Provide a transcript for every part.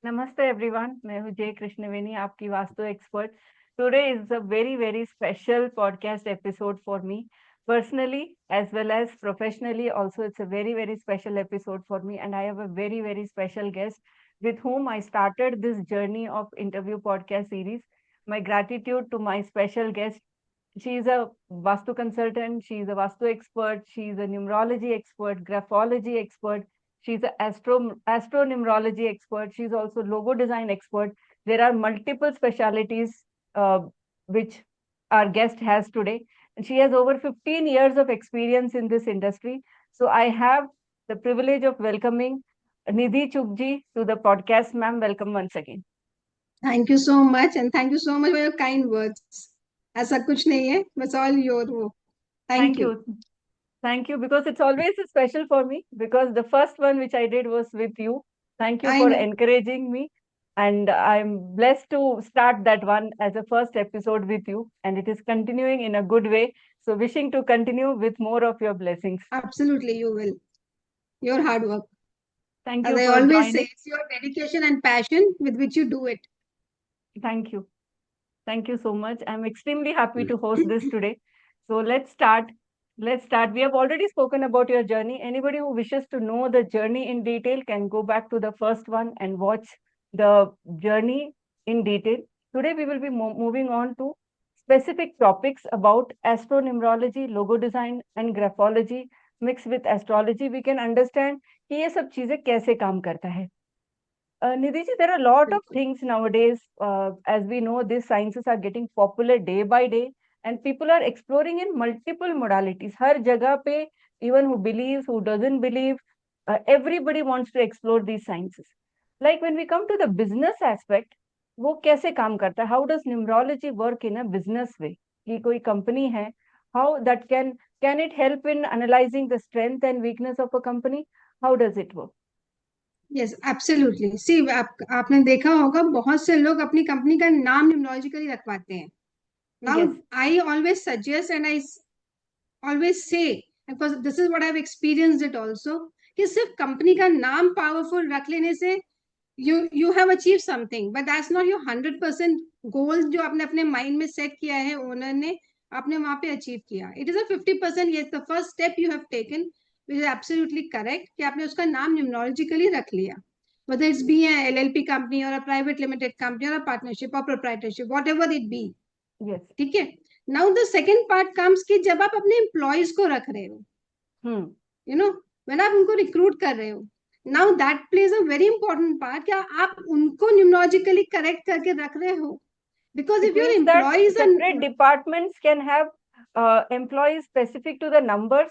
नमस्ते एवरीवन, मैं हूँ जय कृष्णवेनी, आपकी vastu expert. Today is a very very special podcast episode for me personally as well as professionally also. It's a very very special episode for me, and I have a very very special guest with whom I started this journey of interview podcast series. My gratitude to my special guest. She is a vastu consultant, she is a vastu expert, she is a numerology expert, graphology expert. She's an astronumerology expert. She's also logo design expert. There are multiple specialities which our guest has today. And she has over 15 years of experience in this industry. So I have the privilege of welcoming Nidhi Chugji to the podcast. Ma'am, welcome once again. Thank you so much and thank you so much for your kind words. ऐसा कुछ नहीं है, बस all your वो. Thank Thank you. you. Thank you, because it's always special for me, because the first one which I did was with you. Thank you I for no. encouraging me. And I'm blessed to start that one as a first episode with you. And it is continuing in a good way. So wishing to continue with more of your blessings. Absolutely you will. Your hard work. Thank as you I for always say, joining. It's your dedication and passion with which you do it. Thank you. Thank you so much. I'm extremely happy to host this today. So let's start. Let's start. We have already spoken about your journey. Anybody who wishes to know the journey in detail can go back to the first one and watch the journey in detail. Today we will be moving on to specific topics about astronumerology, logo design and graphology mixed with astrology. We can understand कि ये सब चीजें कैसे काम करता है. Nidhi ji, there are a lot of बिल्कुल. things nowadays. As we know, these sciences are getting popular day by day, and people are exploring in multiple modalities. हर जगह पे, even who believes, who doesn't believe, everybody wants to explore these sciences. Like when we come to the business aspect, वो कैसे काम करता है? How does numerology work in a business way? कि कोई company है, how that can it help in analyzing the strength and weakness of a company? How does it work? Yes absolutely. See, आपने देखा होगा बहुत से लोग अपनी कंपनी का नाम न्यूमरोलॉजिकली रखवाते हैं. Now Yes, I always suggest and I always say, because this is what I have experienced it also, कि सिर्फ कंपनी का नाम पावरफुल रख लेने से you have achieved something, but that's not your 100% goal जो आपने अपने माइंड में सेट किया है ओनर ने, आपने वहां पे अचीव किया. It is a 50%. yes, the first step you have taken, which is absolutely correct, कि आपने उसका नाम न्यूमरोलॉजिकली रख लिया. whether it's be a LLP company or a private limited company or a partnership or proprietorship, whatever it be. yes. ठीक है. Now the second part comes कि जब आप अपने एम्प्लॉयज को रख रहे हो, Hmm. यू नो, व्हेन आप उनको रिक्रूट कर रहे हो, now that plays a very important part. क्या आप उनको न्यूमरोलॉजिकली करेक्ट करके रख रहे हो? Because It if your means that employees separate are, departments can have employees specific to the numbers.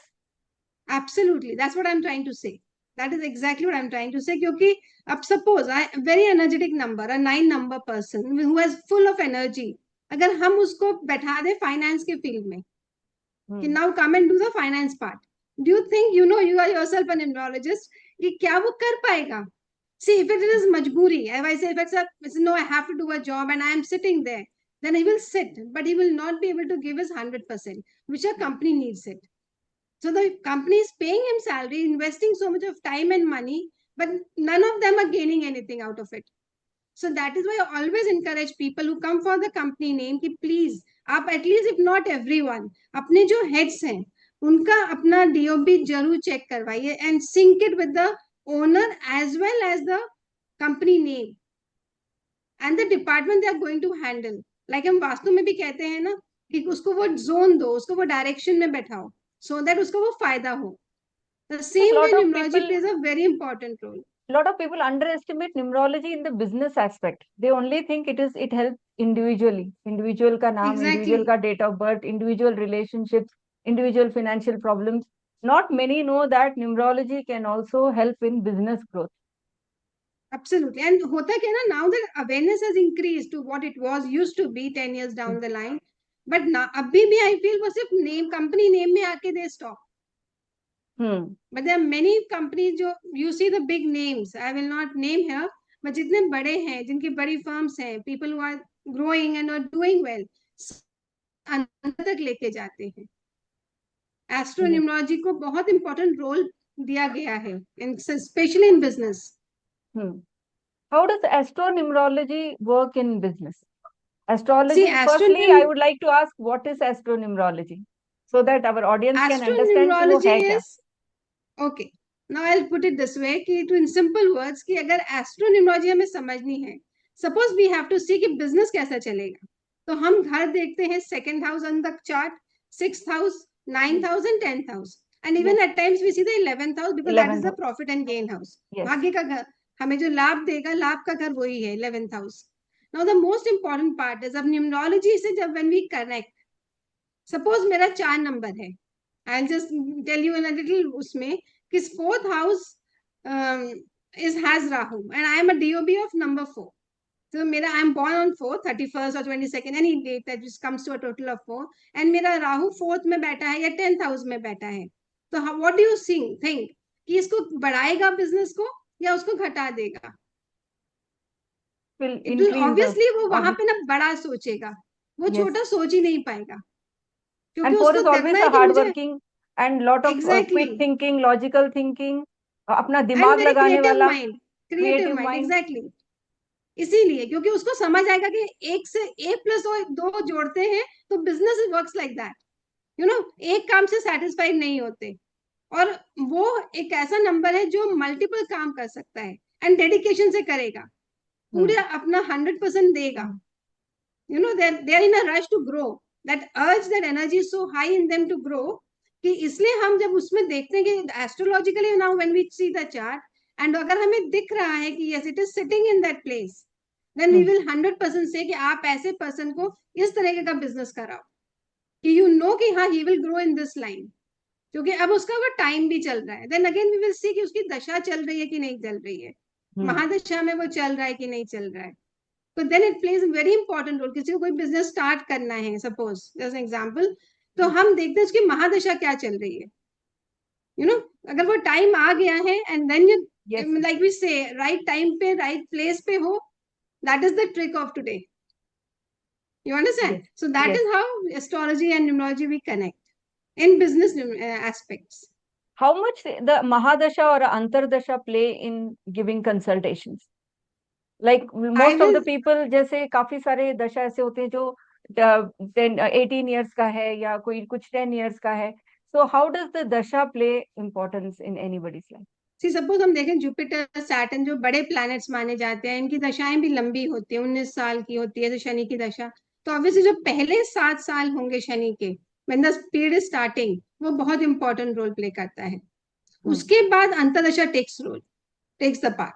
Absolutely that's what I am trying to say. That is exactly what I am trying to say. क्योंकि अब suppose I very energetic number, a 9 number person who has full of energy, अगर हम उसको बैठा दे finance के field में कि Hmm. Now come and do the finance part, do you think, you know, you are yourself an numerologist, कि क्या वो कर पाएगा? See, if it is majburi, if I say, if it's no, I have to do a job and I am sitting there, then he will sit, but he will not be able to give his 100%, which a company needs it. So the company is paying him salary, investing so much of time and money, but none of them are gaining anything out of it. So that is why I always encourage people who come for the company name कि please, आप at least, if not everyone, अपने जो heads हैं उनका अपना DOB जरूर check करवाइए and sync it with the owner as well as the company name and the department they are going to handle. Like हम वास्तु में भी कहते हैं ना कि उसको वो जोन दो, उसको वो डायरेक्शन में बैठाओ, so that उसको वो फायदा हो. The Because same way numerology plays a very important role. lot of people underestimate numerology in the business aspect. They only think it helps individually. Individual का नाम, individual Exactly. का date of birth, individual relationships, individual financial problems. Not many know that numerology can also help in business growth. Absolutely. And hota kya na, now that awareness has increased to what it was used to be 10 years down the line. But now, abhi bhi I feel was if name, company name mein aake they stop. Hmm. But there are many companies, jo, you see the big names, I will not name here, but jitne bade hain, jinki badi firms hain, people who are growing and are doing well, अंदर तक लेके जाते हैं. Yes. एस्ट्रोन्यूमरोलॉजी को बहुत important role दिया गया है, specially in business. Hmm. How does astronumerology work in business? See, Astrology, firstly, I would like to ask what is astronumerology so that our audience can understand कि वो astronumerology है क्या? is okay. Now I'll put it this way कि to in simple words कि अगर astronumerology हमें समझनी है, suppose we have to see कि business कैसा चलेगा, तो हम घर देखते हैं second house on the chart, sixth house, ninth house and 10th house, and even Yes. at times we see the 11th house because that is 11th the house. profit and gain house. Yes. भाग्य का घर हमें जो लाभ देगा, लाभ का घर वही है 11th house. Now the most important part is अब numerology से जब when we connect, suppose मेरा 4 नंबर है, I'll just tell you in a little उसमें कि fourth house has Rahu and I am a DOB of number 4. So मेरा I am born on 4, 31st or 22nd, any date that just comes to a total of 4, and मेरा Rahu 4th में बैठा है या 10th house में बैठा है, तो what do you think कि इसको बढ़ाएगा बिजनेस को या उसको घटा देगा? Will It will increase the obviously वो वहां पे ना बड़ा सोचेगा, वो yes. छोटा सोच ही नहीं पाएगा, क्योंकि And 4 उसको is always करना है a कि hard मुझे working and lot of exactly quick thinking, logical thinking, अपना and दिमाग very लगाने creative वाला mind, creative mind. exactly. इसीलिए क्योंकि उसको समझ आएगा कि एक से एक प्लस दो जोड़ते हैं तो business works like that, you know, एक काम से सेटिस्फाइड नहीं होते, और वो एक ऐसा नंबर है जो मल्टीपल काम कर सकता है एंड डेडिकेशन से करेगा, पूरे अपना 100% देगा, you know, they are in a rush to grow, that urge, that energy is so high in them to grow, कि इसलिए हम जब उसमें देखते हैं कि astrologically now when we see the chart and अगर हमें दिख रहा है कि yes it is sitting in that place, then we will 100% से कि आप ऐसे पर्सन को इस तरीके का बिजनेस कराओ कि यू नो कि हाँ he will grow in this line, क्योंकि अब उसका वो टाइम भी चल रहा है, then again we will see कि उसकी दशा चल रही है कि नहीं चल रही है, महादशा में वो चल रहा है कि नहीं चल रहा है, तो then it plays very important role. किसी को कोई बिजनेस स्टार्ट करना है सपोज जैसे एग्जांपल, तो हम देखते हैं उसकी महादशा क्या चल रही है, यू नो, अगर वो टाइम आ गया है and then you like we say right time पे राइट प्लेस पे हो, that is the trick of today, you understand? Yes. So that Yes. is how astrology and numerology we connect in business aspects. How much the Mahadasha or Antardasha play in giving consultations? Like most of the people, जैसे काफी सारे दशा ऐसे होते हैं जो 18 years का है या कोई कुछ 10 years का है. So how does the dasha play importance in anybody's life? See suppose हम देखें जुपिटर सैटर्न जो बड़े प्लैनेट्स माने जाते हैं, इनकी दशाएं भी लंबी होती है, 19 साल की होती है, जैसे शनि की दशा, तो ऑब्वियसली जो पहले 7 साल होंगे शनि के when the period is starting, वो बहुत इंपॉर्टेंट रोल प्ले करता है. उसके बाद अंतरदशा टेक्स द पार्ट.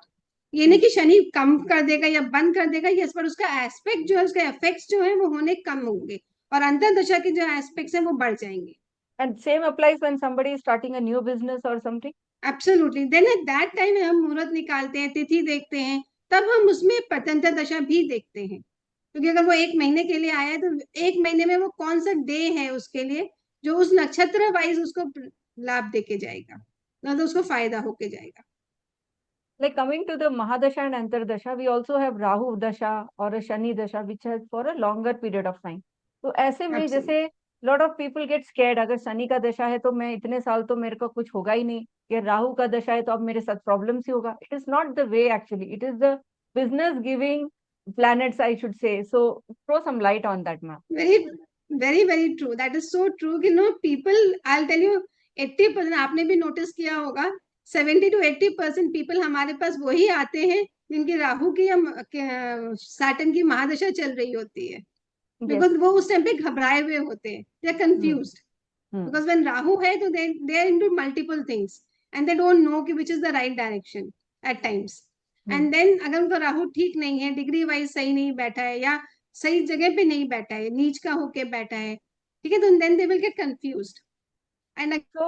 ये नहीं कि शनि कम कर देगा या बंद कर देगा, यस, पर उसका एस्पेक्ट जो है, उसके इफेक्ट्स जो है वो होने कम होंगे, और अंतरदशा के जो एस्पेक्ट्स हैं वो बढ़ जाएंगे. And same applies when somebody is starting a new business or something? Absolutely. Then at that time हम मुहूर्त निकालते हैं, तिथि देखते हैं, तब हम उसमें पतंत्र दशा भी देखते हैं, क्योंकि अगर वो 1 महीने के लिए आया है तो 1 महीने में वो कौन सा डे है उसके लिए जो उस नक्षत्र वाइज उसको लाभ देके जाएगा, ना तो उसको फायदा होके जाएगा. Like coming to the Mahadasha and Antardasha, we also have Rahu Dasha or a Shani Dasha, which has for a longer period of time. तो ऐसे में जैसे lot of people get scared, अगर शनि का दशा है तो मैं इतने साल तो मेरे को कुछ होगा ही नहीं, या राहु का दशा है तो अब मेरे साथ प्रॉब्लम ही होगा. It is not the way actually. It is the business giving planets, I should say. So throw some light on that, ma'am. very very true. That is so true कि no people, I'll tell you, 80% आपने भी notice किया होगा, 70 to 80% people हमारे पास वही आते हैं जिनकी राहु की या सैटर्न की महादशा चल रही होती है, बिकॉज वो उस टाइम पे घबराए हुए होते हैं, they are confused, because when Rahu है तो they are into multiple things and they don't know कि which is the right direction at times. And then अगर उनका राहु ठीक नहीं है, डिग्री वाइज सही नहीं बैठा है या सही जगह पे नहीं बैठा है, नीच का होके बैठा है, ठीक है, तो then they will get confused. And So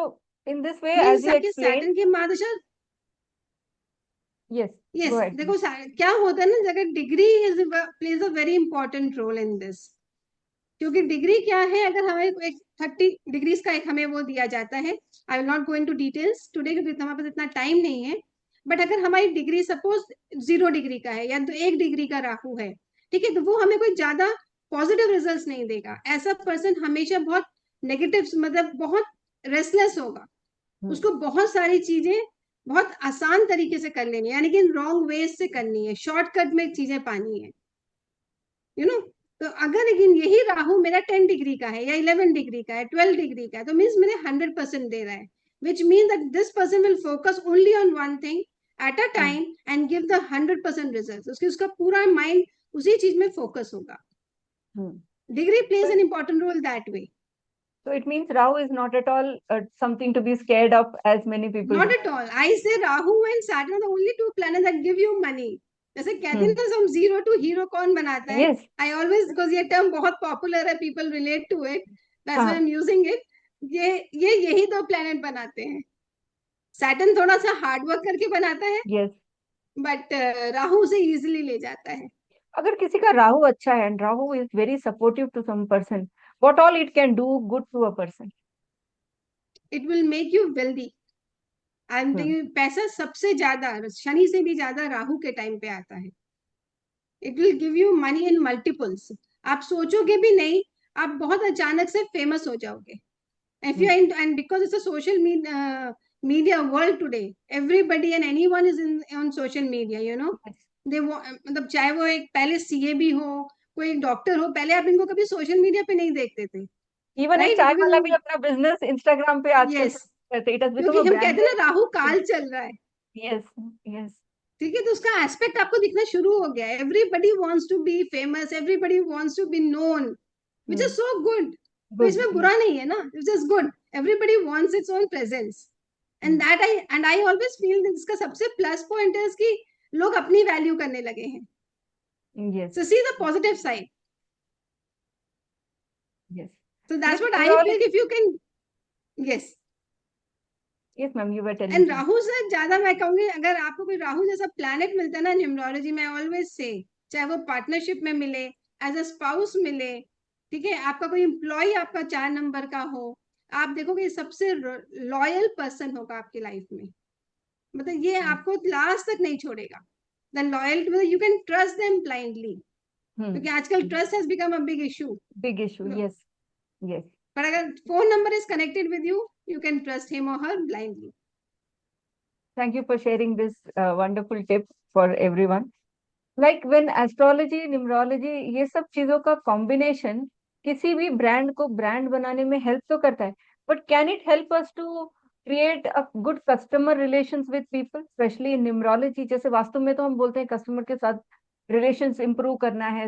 in this way, as you explained, Saturn की महादशा, yes, यस, go ahead. देखो क्या होता है ना, अगर degree is plays a very important role in this, क्योंकि डिग्री क्या है, अगर हमें एक 30 डिग्रीज का एक हमें वो दिया जाता है, I will not go into details today क्योंकि हमारे पास इतना टाइम नहीं है, बट अगर हमारी डिग्री सपोज 0 डिग्री का है या तो 1 डिग्री का राहु है, ठीक है, तो वो हमें कोई ज्यादा पॉजिटिव रिजल्ट्स नहीं देगा. ऐसा पर्सन हमेशा बहुत नेगेटिव, मतलब बहुत रेस्टलेस होगा, उसको बहुत सारी चीजें बहुत आसान तरीके से कर लेनी है, यानी कि रॉन्ग वेज से करनी है, शॉर्टकट में चीजें पानी है, यू नो। तो अगर लेकिन यही राहु मेरा 10 डिग्री का है या 11 डिग्री का है, 12 डिग्री का है, तो मीन्स मेरे 100% दे रहा है, which mean that this person will focus only on one thing at a time and give the 100% result. उसका पूरा माइंड उसी चीज में फोकस होगा। Degree plays an important role that way. So it means Rahu is not at all something to be scared of, as many people Not do. at all. I say Rahu and Saturn are the only two planets that give you money. जैसे कहते हैं ना, हम zero to hero कौन बनाता है? Yes. I always, because ये term बहुत पॉपुलर है, people relate to it, that's why I'm using it. ये यही दो प्लेनेट बनाते हैं। सैटर्न थोड़ा सा हार्ड वर्क करके बनाता है, Yes. बट राहु से इजीली ले जाता है। अगर किसी का राहु अच्छा है and Rahu is very supportive to some person, what all it can do good to a person? It will make you wealthy. पैसा सबसे ज्यादा शनि से भी ज्यादा राहु के टाइम पे आता है। It will give you money in multiples. आप सोचोगे भी नहीं, आप बहुत अचानक से फेमस हो जाओगे। If you are and because it's a social media world today, everybody and anyone is on social media, you know. They मतलब चाहे वो एक पहले सीए भी हो, कोई एक डॉक्टर हो, पहले आप इनको कभी सोशल मीडिया पे नहीं देखते थे। इवन एक चाय वाला भी अपना बिजनेस इंस्टाग्राम पे आजकल yes, करते, इट हैज बिकम क्योंकि अ हम कहते हैं ब्रांडेड। ना राहु काल चल रहा है। Yes, yes. ठीक है, तो उसका एस्पेक्ट आपको दिखना शुरू हो गया है। Everybody wants to be famous, everybody wants to be known, which is so good. तो गुड। इसमें बुरा नहीं है ना, it is good. Everybody wants its own presence and that I always feel इसका सबसे प्लस पॉइंट है कि लोग अपनी वैल्यू करने लगे हैं। Yes, so see the positive side. Yes. So that's what I feel, if you can. Yes, yes ma'am, you were and telling. Rahu से ज्यादा मैं कहूंगी, अगर आपको कोई राहु जैसा प्लैनेट मिलता है ना न्यूमरोलॉजी में, ऑलवेज से, चाहे वो पार्टनरशिप में मिले, एज अ स्पाउस मिले, ठीक है, आपका कोई एम्प्लॉय आपका 4 नंबर का हो, आप देखोगे सबसे लॉयल पर्सन होगा आपकी लाइफ में। मतलब ये आपको लास्ट तक नहीं छोड़ेगा। द लॉयल्टी, मतलब you can trust them blindly, क्योंकि आजकल trust has become a big issue. Big issue, yes, yes. पर अगर phone number is connected with you, you can trust him or her blindly. Thank you for sharing this wonderful tip for everyone. Like when astrology, numerology, ये सब चीजों का combination किसी भी brand को brand बनाने में हेल्प तो करता है, but can it help us to create a good customer relations with people, specially in numerology? जैसे वास्तु में तो हम बोलते हैं कस्टमर के साथ रिलेशंस इंप्रूव करना है,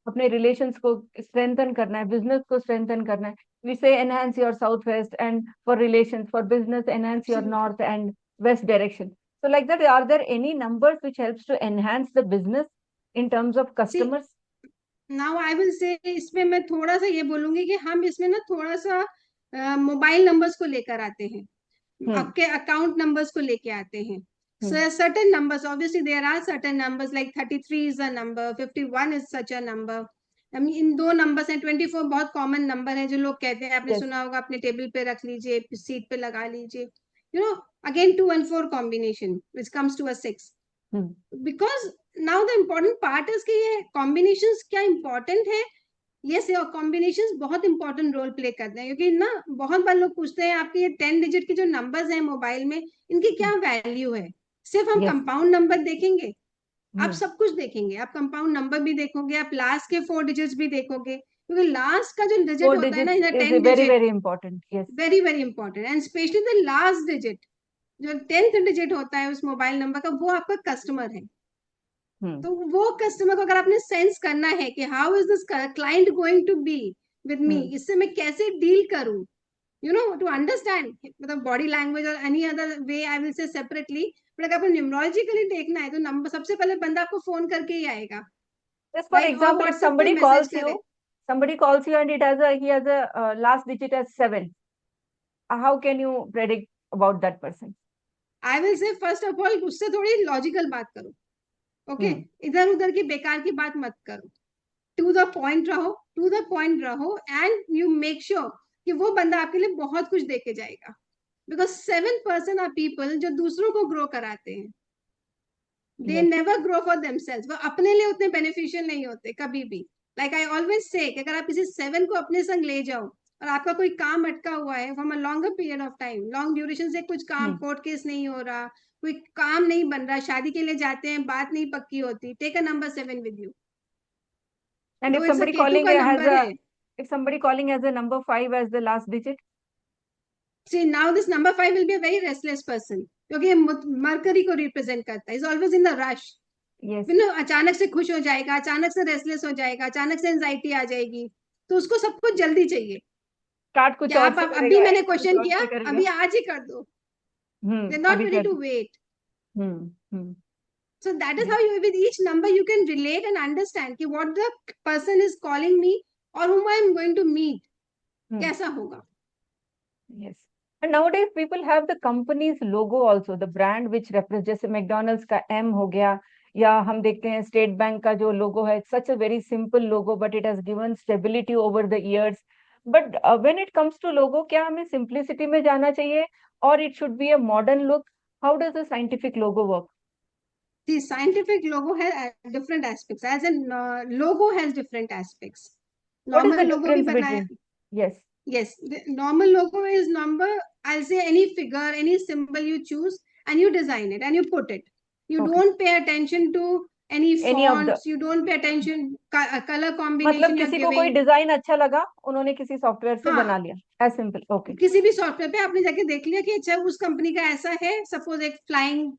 अपने रिलेशंस को स्ट्रेंथन करना है, बिजनेस को स्ट्रेंथन करना है। वी से enhance your south west, and for relations, for business enhance your north and west direction. So like that, are there any numbers which helps to enhance the business in terms of customers? Now I will से, इसमें मैं थोड़ा सा ये बोलूंगी कि हम इसमें ना थोड़ा सा मोबाइल नंबर्स को लेकर आते हैं, आपके अकाउंट नंबर्स को लेके आते हैं। certain numbers, obviously there are certain numbers like 33 is a number, 51 is such a number. इन दो नंबर्स हैं, 24 बहुत कॉमन नंबर है जो लोग कहते हैं, आपने Yes. सुना होगा, अपने टेबल पे रख लीजिए, सीट पे लगा लीजिए, you know. Again 2 and 4 combination which comes to a 6. Because now the important part is कि ये कॉम्बिनेशंस क्या इम्पोर्टेंट है। ये से कॉम्बिनेशंस बहुत इंपॉर्टेंट रोल प्ले करते हैं, क्योंकि ना बहुत बार लोग पूछते हैं आपके ये 10 डिजिट के जो नंबर्स हैं मोबाइल में, इनकी क्या वैल्यू है? सिर्फ हम कंपाउंड नंबर देखेंगे? आप सब कुछ देखेंगे, आप कंपाउंड नंबर भी देखोगे, आप लास्ट के 4 डिजिट्स भी देखोगे, क्योंकि लास्ट का जो डिजिट होता है ना, 10 very digit, very important. Yes. Very very important, and specially the last digit, जो 10th डिजिट होता है उस मोबाइल नंबर का, वो आपका कस्टमर है। तो वो कस्टमर को अगर आपने सेंस करना है कि how is this client going to be with me, इससे मैं कैसे डील करूं, यू नो, टू अंडरस्टैंड, मतलब बॉडी लैंग्वेज और any other way I will say separately. But अगर आपको न्यूमरोलॉजिकली देखना है तो नंबर सबसे पहले बंदा आपको फोन करके ही आएगा। Just for example, if somebody calls you and he has a last digit as 7, how can you predict about that person? I will से फर्स्ट ऑफ ऑल उससे थोड़ी लॉजिकल बात करो, ओके? इधर उधर की बेकार की बात मत करो, टू द पॉइंट रहो, टू द पॉइंट रहो, एंड यू मेक श्योर कि वो बंदा आपके लिए बहुत कुछ देके जाएगा। बिकॉज 7% आर पीपल जो दूसरों को ग्रो कराते हैं, they never grow for themselves. वो अपने लिए उतने बेनिफिशियल नहीं होते कभी भी। लाइक आई ऑलवेज से, अगर आप किसी 7 को अपने संग ले जाओ और आपका कोई काम अटका हुआ है from a longer period of time, long duration से कुछ काम, कोर्ट केस नहीं हो रहा, कोई काम नहीं बन रहा, शादी के लिए जाते हैं, बात नहीं पक्की होती, take a number 7 with you. And दो if it's somebody Ketu calling का has नंबर है। if somebody calling has a number 5 as the last digit? See, now this number 5 will be a very restless person, क्योंकि ये mercury को represent करता है, is always in the rush. Yes. अचानक से खुश हो जाएगा, अचानक से रेस्टलेस हो जाएगा, अचानक से एंजाइटी आ जाएगी, तो उसको सब कुछ जल्दी चाहिए। स्टार्ट कुछ क्या और आप से अभी करेगा, मैंने end कुछ क्वेश्चन और किया, से करेगा। अभी आज ही कर दो, दे नॉट अभी रेडी कर। To wait. Hmm. So that is Yes. how you, with each number, you can relate and understand कि what the person is calling me or whom I am going to meet, कैसा होगा। Yes. And nowadays people have the company's logo also, the brand which represents, जैसे McDonald's का M हो गया, या हम देखते हैं स्टेट बैंक का जो लोगो है, such a very simple logo but it has given stability over the years. But when it comes to logo, क्या हमें सिंप्लिसिटी में जाना चाहिए और it should be a modern look? How does the scientific logo work? The scientific logo has different aspects, as in logo has different aspects. What is the Normal logo भी difference बनाया, between? Yes. yes, the normal logo is number, I'll say any figure, any symbol you choose and you design it and you put it. You Okay. don't pay attention to any Any of the, fonts, you don't pay attention color मतलब combination you're किसी को कोई giving. Design अच्छा लगा, उन्होंने किसी software से हाँ, बना लिया, एज सिंपल। ओके। किसी भी सॉफ्टवेयर पे आपने जाके देख लिया कि अच्छा उस कंपनी का ऐसा है, सपोज एक फ्लाइंग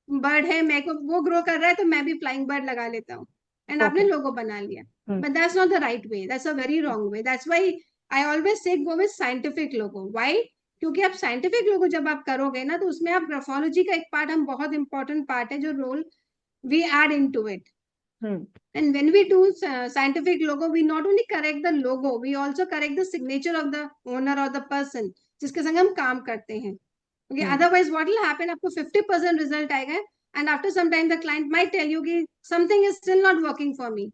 बर्ड है, मैं को वो ग्रो कर रहा है तो मैं भी फ्लाइंग बर्ड लगा लेता हूँ, एंड आपने ओके। लोगो बना लिया। But that's not the right way, that's a very wrong way. That's why I always say go with scientific logo. Why? क्योंकि आप साइंटिफिक लोगो जब आप करोगे ना, तो उसमें आप ग्राफोलॉजी का एक पार्ट, हम बहुत इंपॉर्टेंट पार्ट है जो role we add into it. And when we do scientific logo, we not only correct the logo, we also correct the signature of the owner or the person जिसके संग हम काम करते हैं। Okay, otherwise what will happen, आपको 50% result आएगा, and after some time the client might tell you कि something is still not working for me.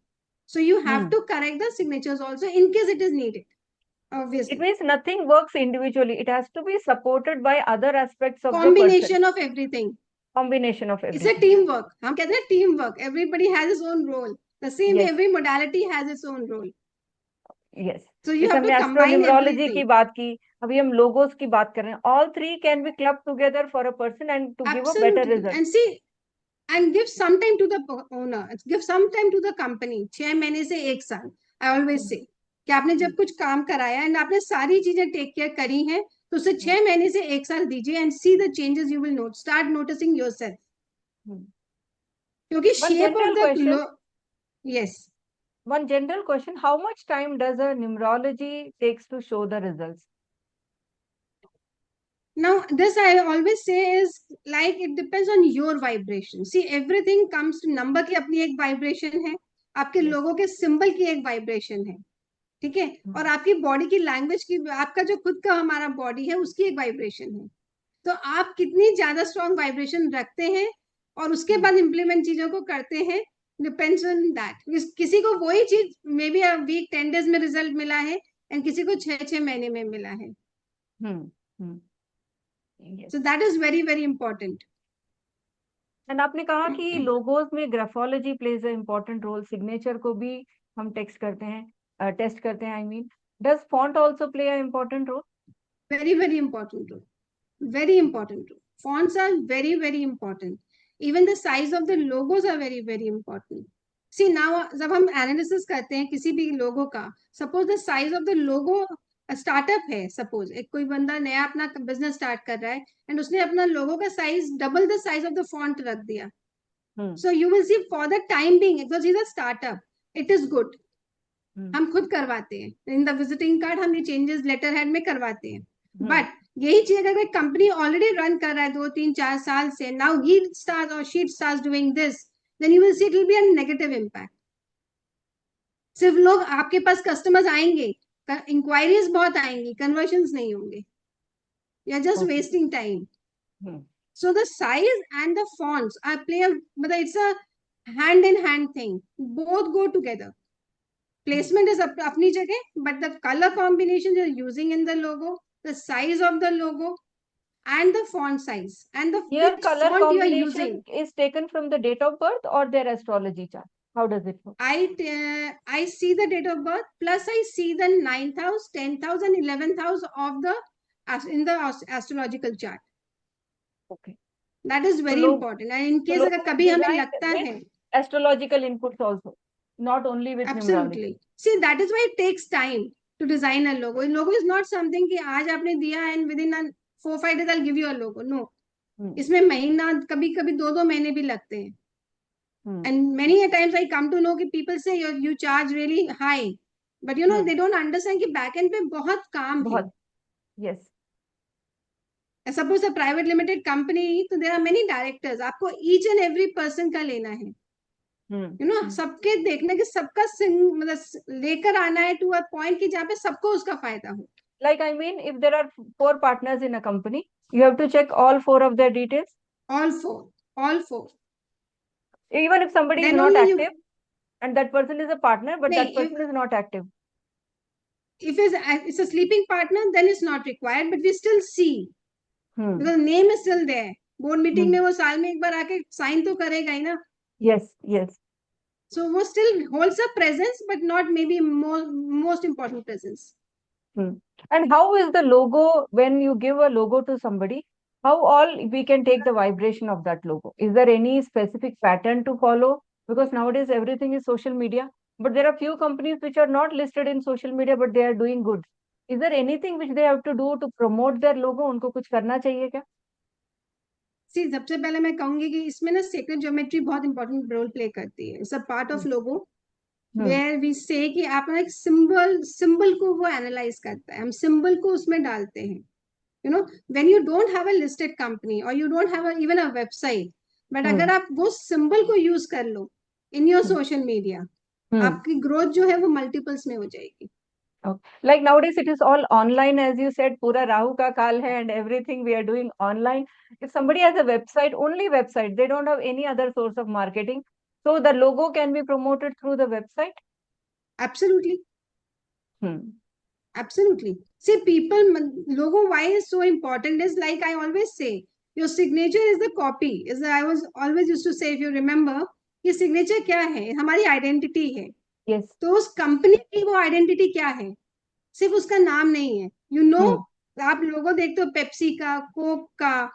So you have to correct the signatures also in case it is needed, It obviously. means nothing works individually. It has to be supported by other aspects of the person. Combination of everything. Combination of It's a everything. teamwork. हम कहते हैं teamwork. Everybody has its own role. The same way Yes. every modality has its own role. Yes. So you जैसे have हमने to combine एस्ट्रोन्यूमरोलॉजी की everything. बात की, अभी हम लोगोस की बात कर रहे हैं. All three can be clubbed together for a person and to give a better Absolutely. result. And see, and give some time to the owner, give some time to the company. 6 महीने से 1 साल, I always say कि आपने जब कुछ काम कराया and आपने सारी चीजें टेक केयर करी हैं, तो उसे 6 महीने से 1 साल दीजिए and see the changes you will note, start noticing yourself. क्योंकि One shape of general question. The, yes, One general question. How much time does a numerology takes to show the results? now this I always say is like it depends on your vibration. See, everything comes to number की अपनी एक vibration है, आपके Yes. लोगों के symbol की एक vibration है, ठीक है, और आपकी बॉडी की लैंग्वेज की, आपका जो खुद का हमारा बॉडी है उसकी एक वाइब्रेशन है। तो आप कितनी ज्यादा स्ट्रॉन्ग वाइब्रेशन रखते हैं और उसके बाद इम्प्लीमेंट चीजों को करते हैं, डिपेंड्स ऑन दैट। किसी को वही चीज मे बी वीक 10 डेज में रिजल्ट मिला है एंड किसी को 6 महीने में मिला है। So that is very very important. And आपने कहा कि लोगोस में graphology plays a important role, signature को भी हम टेक्स्ट करते हैं, टेस्ट करते हैं, I mean does font also play a important role? Very very important role, very important role. Fonts are very very important. Even the size of the logos are very very important. See, now जब हम analysis करते हैं किसी भी लोगो का, suppose the size of the logo, startup है, suppose एक कोई बंदा नया अपना बिजनेस स्टार्ट कर रहा है एंड उसने अपना लोगो का size double the size of the font रख दिया, so you will C for the time being, because is a startup, it is good. हम खुद करवाते हैं इन द विजिटिंग कार्ड, हम ये चेंजेस लेटर हेड में करवाते हैं, बट यही चीज अगर कंपनी ऑलरेडी रन कर रहा है 2 3 4 साल से, नाउ ही स्टार्ट और she start doing this, then you will see it will be a negative impact. सिर्फ लोग आपके पास कस्टमर्स आएंगे, इंक्वायरीज बहुत आएंगी, कन्वर्शंस नहीं होंगे, you are just wasting time. So the size and the fonts are play, मतलब it's a hand in hand thing, both go together. Placement is अपनी जगह, but the color combination you're using in the logo, the size of the logo, and the font size, and the Here which color font you are combination using. is taken from the date of birth or their astrology chart? How does it work? I see the date of birth, plus I see the 9th house, 10th house, and 11th house of the in the astrological chart. Okay. That is very लोग important. And in तो case अगर लोगो कभी हमें designed लगता with है, astrological inputs also, not only with numerology. Absolutely, see that is why it takes time to design a logo. Logo is not something कि आज आपने दिया and with in 4-5 days I give you a logo, no. Hmm. इसमें महीना, कभी कभी 2-2 महीने भी लगते हैं। Hmm. And many a times I come to know कि people say you charge really high, but you know Hmm. they don't understand कि back end पे बहुत काम है। बहुत, yes. Suppose a private limited company, तो there are many directors, आपको each and every person का लेना है, Hmm. you know, सबके देखना कि सबका मतलब लेकर आना है to a point कि जहाँ पे सबको उसका फायदा हो। Like, I mean, if there are 4 partners in a company, you have to check all 4 of their details. All four, all four. Even if somebody is Then not only you, active and that person is a partner, but that नहीं, person is not active. if it's a sleeping partner, then it's not required, but we still see Hmm. because name is still there. Board meeting Hmm. में वो साल में एक बार आके sign तो करेगा ही ना। Yes, yes. So वो still holds a presence, but not maybe most important presence. Hmm. And how is the logo when you give a logo to somebody? How all we can take the vibration of that logo? Is there any specific pattern to follow? Because nowadays everything is social media, but there are few companies which are not listed in social media, but they are doing good. Is there anything which they have to do to promote their logo? उनको कुछ करना चाहिए क्या? See, सबसे पहले मैं कहूंगी कि इसमें ना सेक्रेट ज्योमेट्री बहुत इंपॉर्टेंट रोल प्ले करती है। It's a part of logo Hmm. Where we say कि आप एक सिंबल को वो एनालाइज करता है, हम सिंबल को उसमें डालते हैं। You know, when you don't have a listed company और you don't have even a website, but Hmm. अगर आप वो सिंबल को यूज कर लो in your Hmm. Social media, Hmm. आपकी ग्रोथ जो है वो मल्टीपल्स में हो जाएगी। Okay. Like nowadays, it is all online, as you said. Pura Rahu ka kaal hai, and everything we are doing online. If somebody has a website, only website, they don't have any other source of marketing. So the logo can be promoted through the website. Absolutely, Hmm. absolutely. See, people, logo why is so important is like I always say, your signature is the copy. Is I was always used to say, if you remember, ये signature क्या है? हमारी identity है। Yes. तो उस company की वो identity क्या है? सिर्फ उसका नाम नहीं है। You know, Hmm. आप लोगो देखते हो पेप्सी का, कोक का,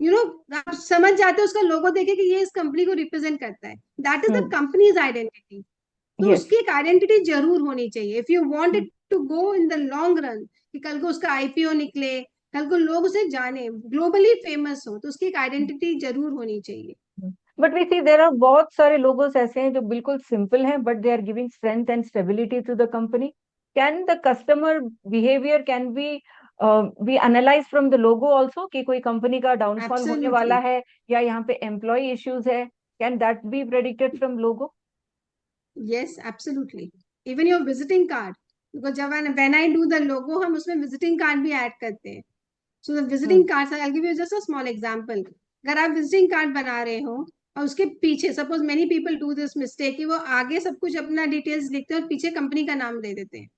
यू नो, आप समझ जाते हो उसका लोगो देखे कि ये इस कंपनी को रिप्रेजेंट करता है। That is the Hmm. Company's identity. तो Yes. उसकी एक आइडेंटिटी जरूर होनी चाहिए if you want Hmm. It to go in the long run, कि कल को उसका आईपीओ निकले, कल को लोग उसे जाने, ग्लोबली फेमस हो, तो उसकी एक आइडेंटिटी जरूर होनी चाहिए। But we see there are बहुत सारे लोगोस ऐसे हैं जो बिल्कुल सिंपल हैं, but they are giving strength and stability to the company. Can the customer behaviour can be analyse from the logo also, कि कोई कंपनी का डाउनफॉल होने वाला एब्सोल्युटली, है या यहाँ पे एम्प्लॉय इश्यूज है? Can that be predicted from logo? Yes, absolutely. Even your visiting card, because जब when I do the logo, हम उसमें विजिटिंग कार्ड भी ऐड करते हैं। So the visiting card, I give you just a small example. अगर आप visiting card बना रहे हो और उसके पीछे, suppose many people do this mistake, कि वो आगे सब कुछ अपना डिटेल्स लिखते हैं और पीछे कंपनी का नाम दे देते हैं।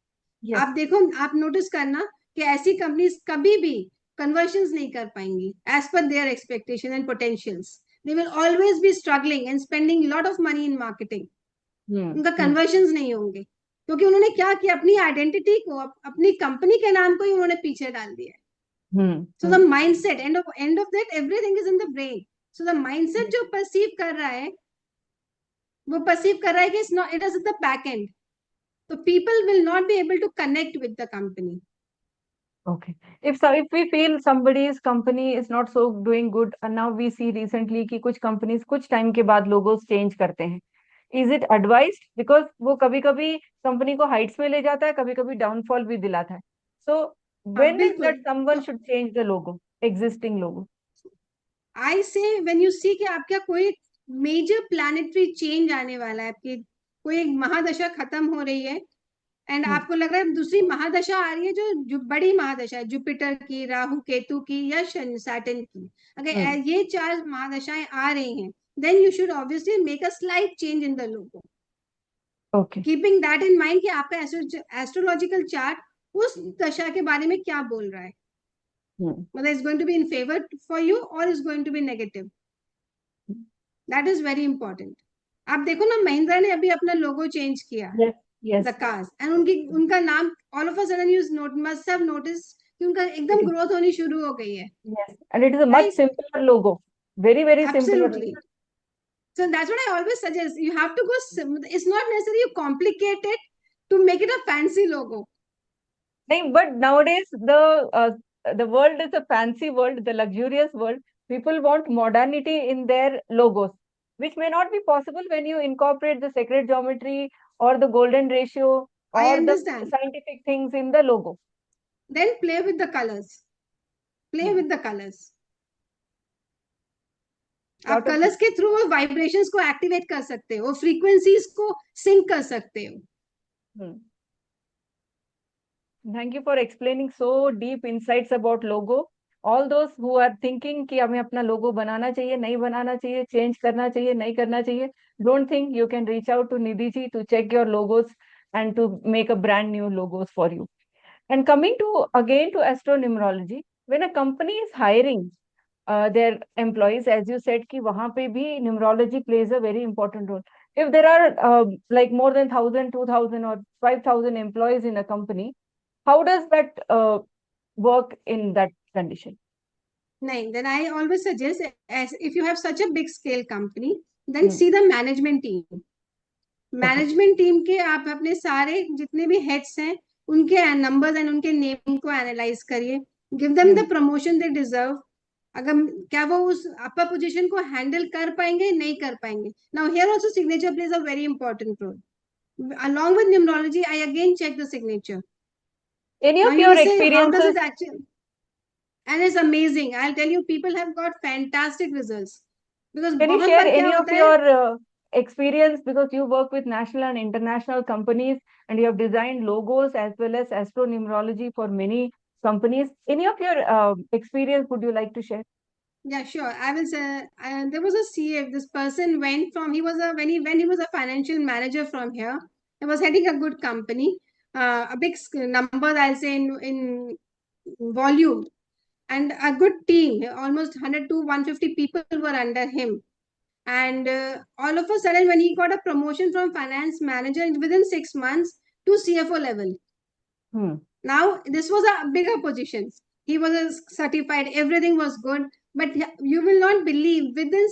यस. आप देखो, आप नोटिस करना कि ऐसी कंपनीज कभी भी कन्वर्शंस नहीं कर पाएंगी as per their expectation and potentials. They will always be struggling and spending lot of money in marketing. उनका कन्वर्शंस नहीं होंगे क्योंकि उन्होंने क्या किया, अपनी आइडेंटिटी को, अपनी कंपनी के नाम को ही उन्होंने पीछे डाल दिया। So the mindset, end of that, everything is in the brain. So the mindset जो perceive कर रहा है, वो perceive कर रहा है कि it is at the back end. So people will not be able to connect with the company. Okay. If we feel somebody's company is not so doing good, and now we see recently कि कुछ companies कुछ time के बाद logos change करते हैं, is it advised? Because वो कभी कभी company को heights में ले जाता है, कभी कभी downfall भी दिलाता है. So हाँ, when is that बिल्कुल। someone तो should change the logo, existing logo? I say when you see कि आपका कोई मेजर प्लानिटरी चेंज आने वाला है, आपकी कोई एक महादशा खत्म हो रही है एंड हम्म. आपको लग रहा है दूसरी महादशा आ रही है, जो बड़ी महादशा है, जुपिटर की, राहु केतु की या सैटर्न की, अगर ये 4 महादशाएं आ रही हैं, then you should obviously make a slight change in the logo, Okay. keeping that in mind कि आपका एस्ट्रोलॉजिकल चार्ट उस दशा के बारे में क्या बोल रहा है, मतलब is going to be in favour for you और is going to be negative. That is very important. आप देखो ना, महिंद्रा ने अभी अपना लोगो चेंज किया, Yes. Yes. The cars, and उनका नाम all of a sudden you must have notice कि उनका It एकदम is. ग्रोथ होनी शुरू हो गई है, Yes. And it is a much right? simpler logo Very, very simple. Absolutely. So that's what I always suggest. You have to go. It's not necessary you complicate it to make it a fancy logo. But nowadays the world is a fancy world, the luxurious world. People want modernity in their logos, which may not be possible when you incorporate the sacred geometry or the golden ratio I or the understand. scientific things in the logo. Then play with the colors. Play Hmm. with the colors. आप Lot of colours के through वो vibrations को activate कर सकते हो, frequencies को sink कर सकते हो. hmm. Thank you for explaining so deep insights about logo. All those who are thinking कि हमें अपना logo बनाना चाहिए, नहीं बनाना चाहिए, change करना चाहिए, नहीं करना चाहिए, don't think. You can reach out to Nidhi ji to check your logos and to make a brand new logos for you. And coming to again to astronumerology, when a company is hiring their employees, as you said कि वहाँ पे भी numerology plays a very important role. If there are like more than 1,000, 2,000 or 5,000 employees in a company, how does that work in that condition? नहीं, then I always suggest, as if you have such a big scale company, then see the management team. Management team के आप अपने सारे जितने भी heads हैं उनके numbers and उनके नेम को एनालाइज करिए. Give them the promotion they deserve. अगर क्या वो उस अपर पोजीशन को हैंडल कर पाएंगे, नहीं कर पाएंगे. Now here also signature plays a very important role. Along with numerology, I again check the signature. Any Now of you your will say, how does experiences? it actually? And it's amazing. I'll tell you, people have got fantastic results. Because Can you बहुत share बार क्या any of होता है, your experience, because you work with national and international companies and you have designed logos as well as astronumerology for many companies. Any of your experience would you like to share? yeah, sure. I will say there was a CF. This person went from, he was a when he was a financial manager from here. He was heading a good company, a big number, I'll say in volume, and a good team. Almost 100 to 150 people were under him. And all of a sudden, when he got a promotion from finance manager within 6 months to CFO level. Now this was a bigger position. He was a certified. Everything was good. But you will not believe, within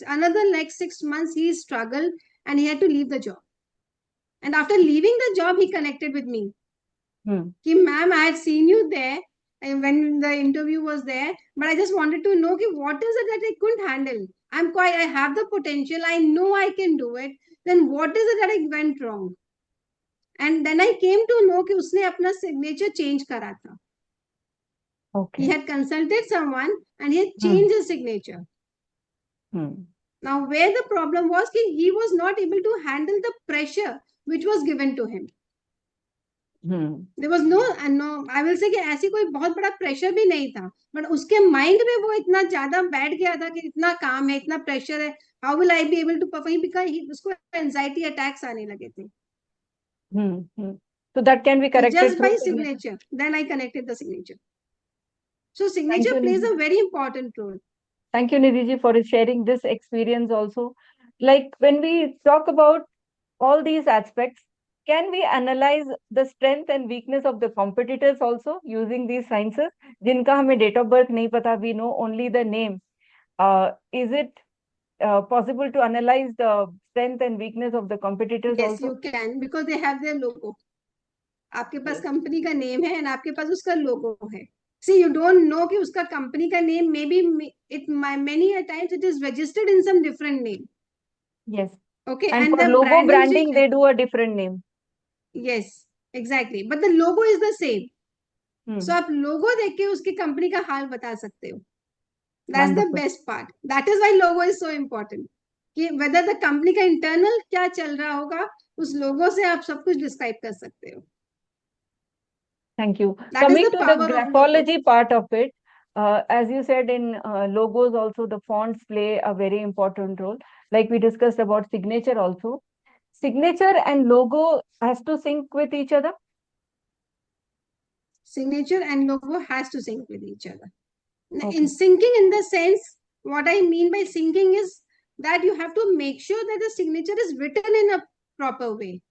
another like 6 months, he struggled and he had to leave the job. And after leaving the job, he connected with me. Ki, ma'am, I had seen you there and when the interview was there, but I just wanted to know ki, what is it that I couldn't handle? I have the potential. I know I can do it. Then what is it that I went wrong? And then I came to know कि उसने अपना signature change करा था. Okay. He had consulted someone and he had changed his signature. Now, where the problem was कि he was not able to handle the pressure which was given to him. There was no, I will say कि ऐसी कोई बहुत बड़ा pressure भी नहीं था. But उसके mind में वो इतना ज़्यादा बैठ गया था कि इतना काम है, इतना pressure है. How will I be able to perform? Because उसको anxiety attacks आने लगे थे. So that can be corrected just by through signature. Then I connected the signature. So Thank signature you, plays Nidhi. a very important role. Thank you, Nidhi ji, for sharing this experience also. Like when we talk about all these aspects, can we analyze the strength and weakness of the competitors also using these sciences? जिनका हमें date of birth नहीं पता, we know only the name. Is it possible to analyze the strength and weakness of the competitors Yes, also? you can, because they have their logo. आपके पास company का name है and आपके पास उसका लोगो है. See, you don't know कि उसका company का name, maybe many a times it is registered in some different name. Yes. Okay, And and for the logo branding, they do a different name. Yes, exactly. But the logo is the same. So आप लोगो देख के उसकी company का हाल बता सकते हो. That's the best part. That is why logo is so important. कि whether the company का internal क्या चल रहा होगा, उस लोगो से आप सब कुछ describe कर सकते हो. Thank you. That Coming is the to the power of logo. graphology part of it, as you said, in logos also the fonts play a very important role. Like we discussed about signature also. Signature and logo has to sync with each other. Signature and logo has to sync with each other. Okay. In syncing, in the sense, what I mean by syncing is that you have to make sure that the signature is written in a proper way.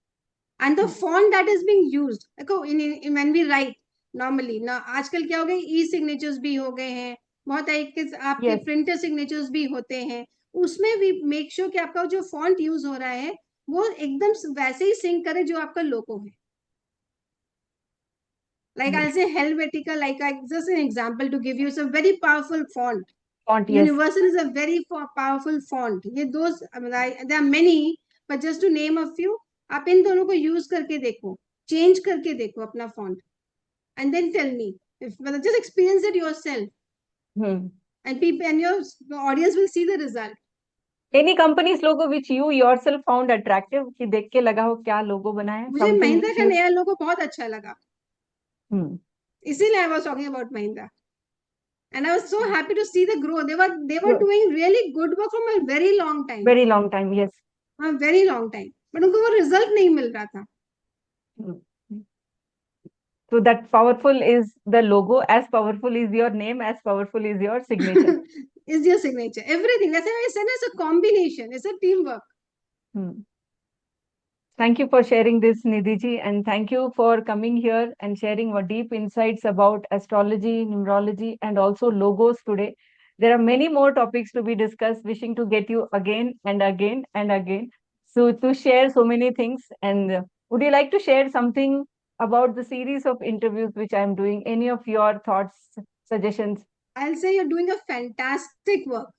And the font that is being used, when we write normally, now आजकल क्या हो गए, e-signatures भी हो गए हैं, बहुत तरीके से आपके Yes. प्रिंटर सिग्नेचर्स भी होते हैं, उसमें भी मेक श्योर कि आपका जो फॉन्ट यूज हो रहा है वो एकदम वैसे ही सिंक करे जो आपका लोगो है. Like I'll say Helvetica, like just an example to give you, it's a very powerful font. Font, yes. Universal is a very powerful font. ये those there are many, but just to name a few, आप इन दोनों को use करके देखो, change करके देखो अपना font, and then tell me. If just experience it yourself, and people and your audience will see the result. Any company's logo which you yourself found attractive कि देख के लगा हो क्या लोगो बनाया है? मुझे Something महिंद्रा which का you- नया लोगो बहुत अच्छा लगा, इसीलिए I was talking about Mahindra. And I was so happy to see the growth. They were doing really good work from a very long time. Very long time, yes. A very long time. But उनको वो result नहीं मिल रहा था. So that powerful is the logo, as powerful is your name, as powerful is your signature. Is your signature. Everything. That's why I said it's a combination. It's a teamwork. Thank you for sharing this, Nidhi ji, and thank you for coming here and sharing what deep insights about astrology, numerology, and also logos today. There are many more topics to be discussed, wishing to get you again and again and again. So to share so many things. And would you like to share something about the series of interviews which I'm doing? Any of your thoughts, suggestions? I'll say you're doing a fantastic work.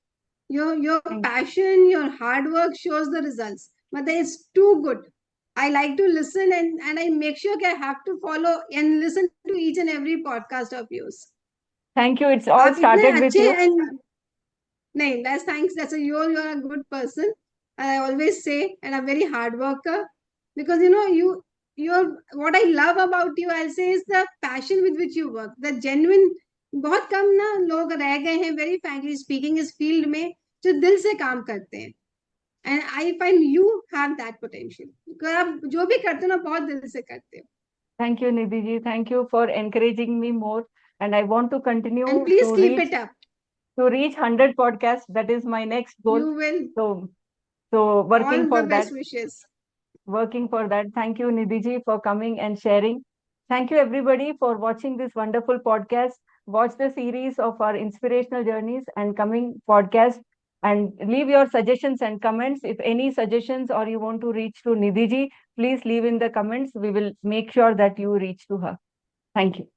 Your passion, your hard work shows the results. But it's too good. I like to listen and I make sure that I have to follow and listen to each and every podcast of yours. Thank you. It's all आप इतने started with अच्छे you. and नहीं, that's thanks. That's you're a good person. I always say, and a very hard worker, because you're what I love about you. I'll say is the passion with which you work, the genuine. बहुत कम ना लोग रह गए हैं, very frankly speaking, इस field में जो दिल से काम करते हैं. And I find you have that potential. because आप जो भी करते हो ना बहुत दिल से करते हो. Thank you, Nidhi ji. Thank you for encouraging me more. And I want to continue And please to keep reach it up. to reach 100 podcasts. That is my next goal. You will. So working All for the that. best wishes. Working for that. Thank you, Nidhi ji, for coming and sharing. Thank you, everybody, for watching this wonderful podcast. Watch the series of our inspirational journeys and coming podcast. And leave your suggestions and comments. If any suggestions or you want to reach to Nidhi ji, please leave in the comments. We will make sure that you reach to her. Thank you.